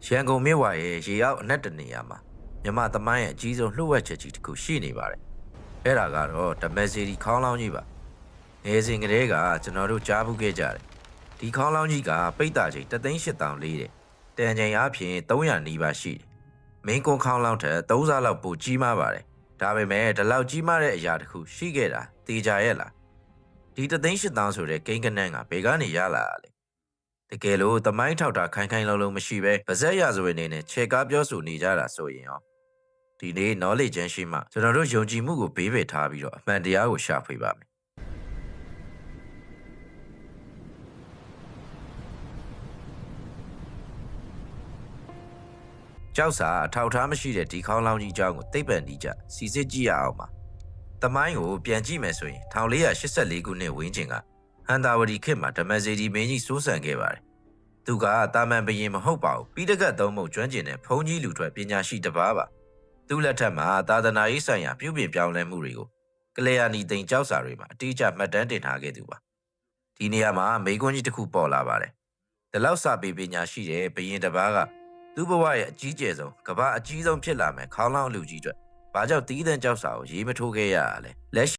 ရန်ကုန်မြို့ဝရဲ့ရေရောက်အနက်တနေရာမှာမြန်မာသမိုင်းရဲ့အကြီးဆုံးလှုပ်ဝက်ချက်ကြီးတစ်ခုရှိနေပါတယ်။အဲ့ဒါကတော့ဓမ္မစီဒီခေါင်းလောင်းကြီးပါ။ငယ်စဉ်ကတည်းကကျွန်တော်တို့ကြားဘူးခဲ့ကြတယ်။ဒီခေါင်းလောင်းကြီးကပိတ်တာချိန်3,800လေးတဲ့။တန်ချိန်အားဖြင့်300နီးပါးရှိတယ်။မင်းကွန်ခေါင်းလောင်းထက်3ဆလောက်ပိုကြီးမားပါတယ်။ဒါပေမဲ့ဒီလောက်ကြီးမားတဲ့အရာတစ်ခုရှိခဲ့တာတေချာရဲ့လား။ဒီ3,800ဆိုတဲ့ကိန်းကနန်းကဘယ်ကနေရလာတာလဲ။တကယ်လို့သမိုင်းထောက်တာခိုင်ခိုင်လုံလုံမရှိပဲဗဇက်ရဆိုနေနဲ့ခြေကားပြောဆိုနေကြတာဆိုရင်ရောဒီနေ့ knowledge ချမ်းရှိမှကျွန်တော်တို့ယုံကြည်မှုကိုဘေးပယ်ထားပြီးတော့အမှန်တရားကိုရှာဖွေပါမယ်ကြောက်စာအထောက်ထားမရှိတဲ့ဒီခေါင်းလောင်းကြီးအကြောင်းကိုသိပ္ပံနီးကြစီစစ်ကြည့်ရအောင်ပါသမိုင်းကိုပြန်ကြည့်မယ်ဆိုရင်1484ခုနှစ်ဝန်းကျင်ကဟန်တာဝတီခေတ်မှာဓမ္မစေတီမင်းကြီးစိုးစံခဲ့ပါတယ်သူကတာမန်ဘရင်မဟုတ်ပါဘူးပြီးတကတ်သုံးမှုကျွမ်းကျင်တဲ့ဘုန်းကြီးလူထွက်ပညာရှိတစ်ပါးပါသူ့လက်ထက်မှာသာသနာရေးဆိုင်ရာပြုပြင်ပြောင်းလဲမှုတွေကိုကလျာဏီသိမ်ကျောက်စာတွေမှာအတိအကျမှတ်တမ်းတင်ထားခဲ့သူပါဒီနေရာမှာမိကွန်းကြီးတစ်ခုပေါ်လာပါတယ်ဒီလောက်စာပေပညာရှိတဲ့ဘရင်တစ်ပါးကသူ့ဘဝရဲ့အကြီးကျယ်ဆုံးကမ္ဘာအကြီးဆုံးဖြစ်လာမယ်ခေါင်းလောင်းလူကြီးအတွက်ဘာကြောင့်တီးတန်းကျောက်စာကိုရေးမထိုးခဲ့ရတာလဲလက်